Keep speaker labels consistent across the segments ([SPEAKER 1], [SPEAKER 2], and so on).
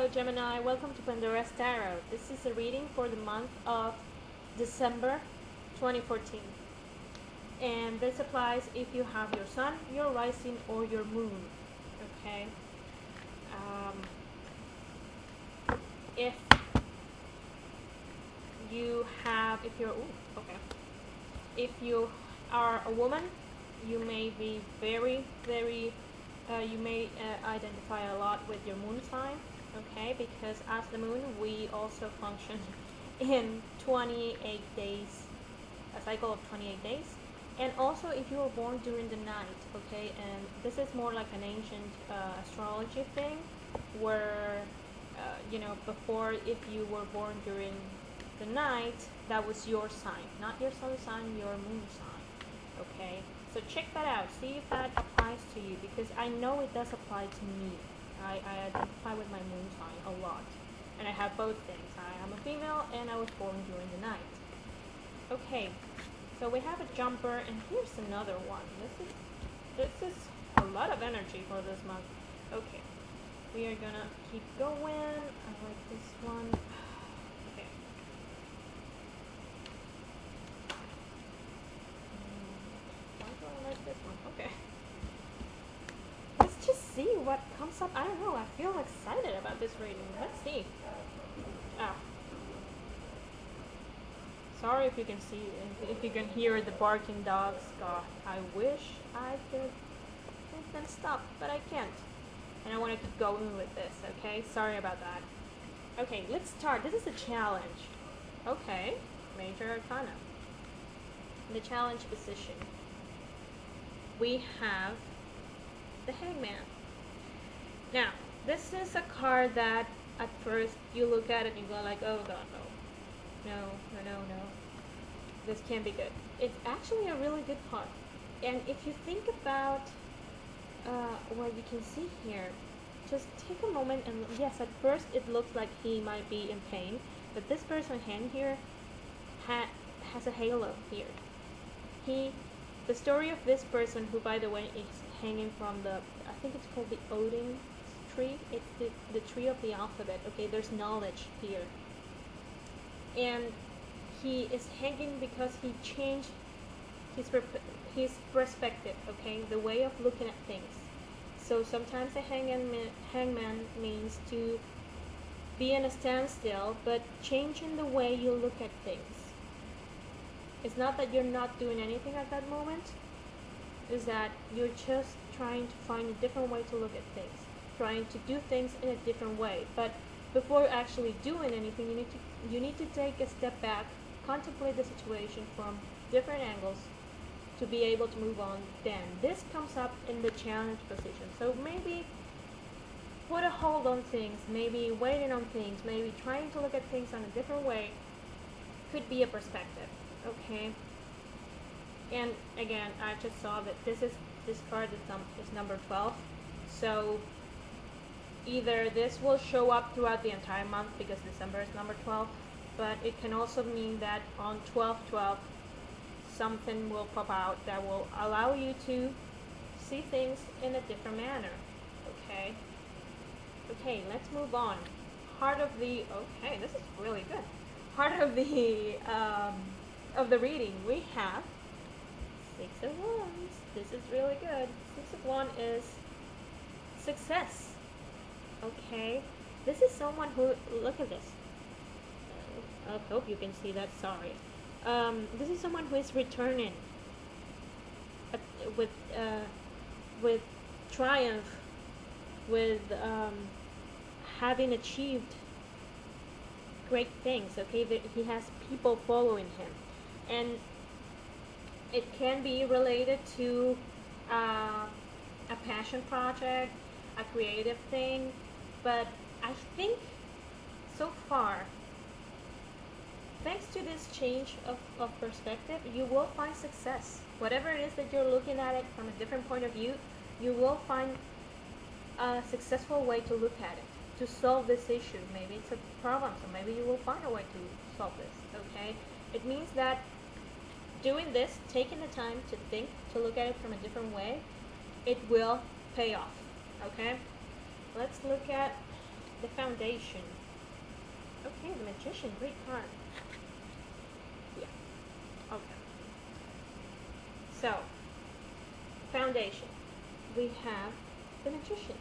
[SPEAKER 1] Hello Gemini, welcome to Pandora's Tarot. This is a reading for the month of December 2014. And this applies if you have your sun, your rising, or your moon. Okay? If you have, if you're, okay. If you are a woman, you may be you may identify a lot with your moon sign. Okay, because as the moon, we also function in 28 days, a cycle of 28 days. And also if you were born during the night, okay, and this is more like an ancient astrology thing, where, before, if you were born during the night, that was your sign, not your sun sign, your moon sign, okay? So check that out, see if that applies to you, because I know it does apply to me. I identify with my moon sign a lot, and I have both things. I am a female and I was born during the night. Okay, so we have a jumper, and here's another one. This is a lot of energy for this month. Okay, we are gonna keep going. I like this one. Okay. Why do I like this one? Okay. Let's just see what comes up. I don't know, I feel excited about this reading. Let's see. Ah. Sorry if you can see, if you can hear the barking dogs. God, I wish I could make them stop, but I can't. And I want to keep going with this, okay? Sorry about that. Okay, let's start. This is a challenge. Okay, Major Arcana. The challenge position. We have the Hangman. Now, this is a card that at first you look at it and you go like, oh god, no. No. This can't be good. It's actually a really good card. And if you think about what you can see here, just take a moment and, yes, at first it looks like he might be in pain, but this person's hand here has a halo here. The story of this person, who by the way is hanging from the, I think it's called the Odin tree. It's the tree of the alphabet. Okay, there's knowledge here. And he is hanging because he changed his perspective, okay, the way of looking at things. So sometimes a hangman means to be in a standstill, but changing the way you look at things. It's not that you're not doing anything at that moment, is that you're just trying to find a different way to look at things, trying to do things in a different way. But before actually doing anything, you need to take a step back, contemplate the situation from different angles to be able to move on. Then this comes up in the challenge position. So maybe put a hold on things, maybe waiting on things, maybe trying to look at things in a different way could be a perspective, okay? And again, I just saw that this card is number 12. So either this will show up throughout the entire month because December is number 12, but it can also mean that on 12/12 something will pop out that will allow you to see things in a different manner. Okay, let's move on. Okay, this is really good. Heart of the reading, we have Six of Wands. This is really good. Six of Wands is success. Okay, this is someone who, look at this. I hope you can see that, sorry. This is someone who is returning with triumph, with having achieved great things, okay? He has people following him. And it can be related to a passion project, a creative thing, but I think so far, thanks to this change of perspective, you will find success. Whatever it is that you're looking at it from a different point of view, you will find a successful way to look at it, to solve this issue. Maybe it's a problem, so maybe you will find a way to solve this, okay? It means that doing this, taking the time to think, to look at it from a different way, it will pay off, okay? Let's look at the foundation. Okay, the magician, great card. Yeah. Okay. So, foundation. We have the magician.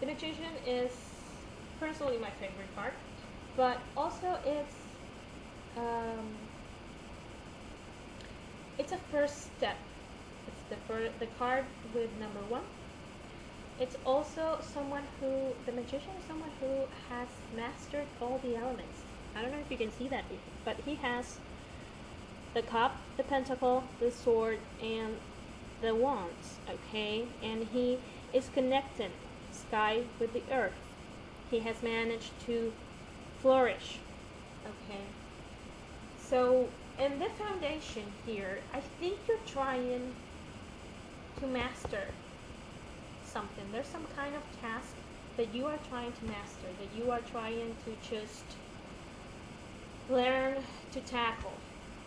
[SPEAKER 1] The magician is personally my favorite card, but also um, it's a first step. It's the card with number one. It's also someone who, the magician is someone who has mastered all the elements. I don't know if you can see that, but he has the cup, the pentacle, the sword, and the wands, okay? And he is connecting sky with the earth. He has managed to flourish, okay? So, in the foundation here, I think you're trying to master something. There's some kind of task that you are trying to master, that you are trying to just learn to tackle,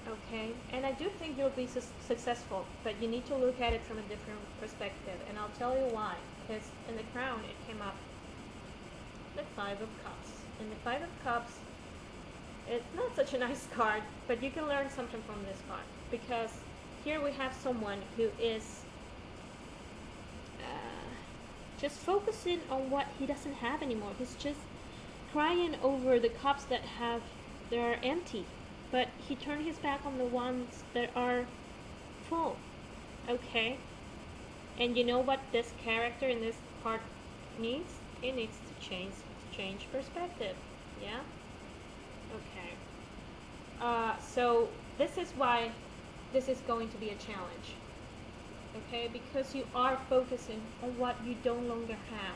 [SPEAKER 1] okay? And I do think you'll be successful, but you need to look at it from a different perspective, and I'll tell you why. Because in the crown it came up the Five of Cups, and the Five of Cups, it's not such a nice card, but you can learn something from this card, because here we have someone who is just focusing on what he doesn't have anymore. He's just crying over the cups that are empty, but he turned his back on the ones that are full, okay? And you know what this character in this part needs? He needs to change perspective, yeah? Okay. So this is why this is going to be a challenge, okay? Because you are focusing on what you no longer have.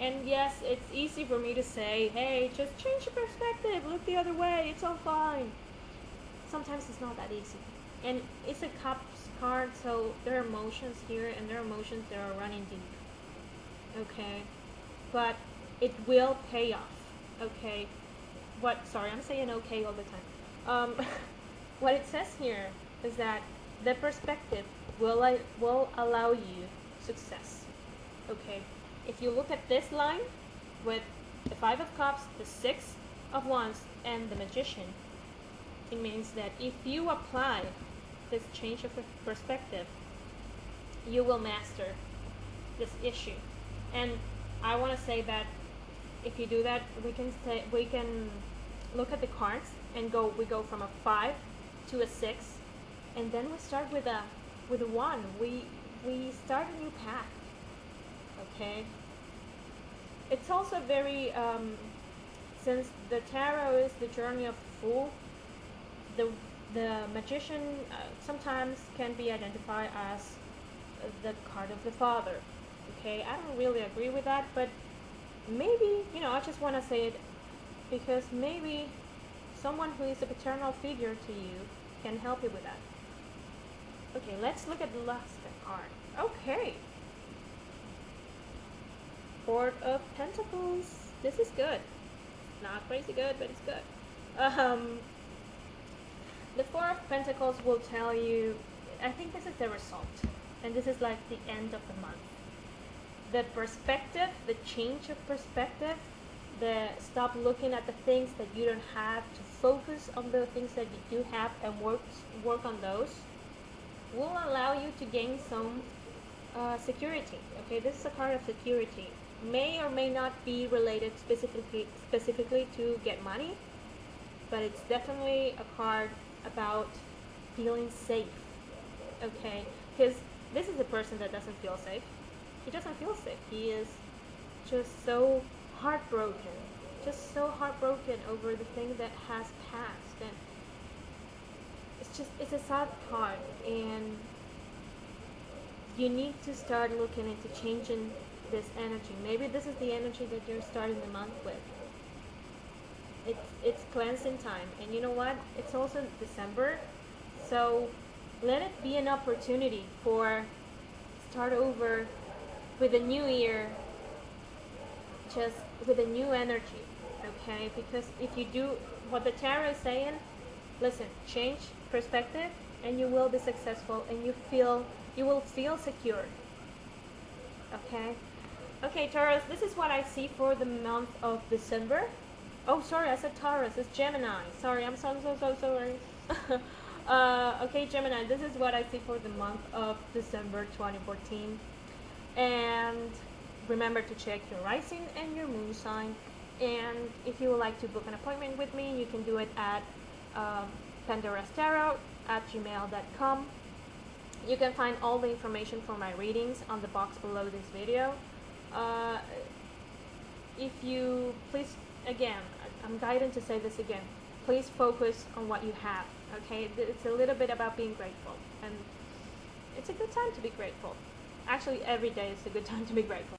[SPEAKER 1] And yes, it's easy for me to say, hey, just change your perspective, look the other way, it's all fine. Sometimes it's not that easy. And it's a cups card, so there are emotions here, and there are emotions that are running deep, okay? But it will pay off, okay? Sorry, I'm saying okay all the time. What it says here is that the perspective will allow you success, okay? If you look at this line with the Five of Cups, the Six of Wands, and the Magician, it means that if you apply this change of perspective, you will master this issue. And I want to say that if you do that, we can look at the cards and we go from a 5 to a 6, and then we start with a 1. We start a new path, okay? It's also very since the tarot is the journey of the fool, the magician sometimes can be identified as the card of the father, okay? I don't really agree with that, but maybe, I just want to say it because maybe someone who is a paternal figure to you can help you with that. Okay, let's look at the last card. Okay. Four of Pentacles. This is good. Not crazy good, but it's good. The Four of Pentacles will tell you, I think this is the result. And this is like the end of the month. The perspective, the change of perspective, the stop looking at the things that you don't have to focus on the things that you do have and work on those will allow you to gain some security. Okay, this is a card of security. May or may not be related specifically to get money, but it's definitely a card about feeling safe. Okay, because this is a person that doesn't feel safe. He doesn't feel safe. He is just so heartbroken, over the thing that has passed, and it's a sad card, and you need to start looking into changing this energy. Maybe this is the energy that you're starting the month with. It's cleansing time, and you know what? It's also December, so let it be an opportunity for start over with a new year, just with a new energy, okay? Because if you do what the tarot is saying, listen, change perspective, and you will be successful, and you will feel secure, okay? Okay, Taurus, this is what I see for the month of December. Oh, sorry, I said Taurus. It's Gemini. Sorry, I'm so sorry. Okay, Gemini, this is what I see for the month of December 2014. And remember to check your rising and your moon sign. And if you would like to book an appointment with me, you can do it at pandorastarot@gmail.com. You can find all the information for my readings on the box below this video. If you please, again, I'm guided to say this again, please focus on what you have. Okay, it's a little bit about being grateful, and it's a good time to be grateful. Actually, every day is a good time to be grateful.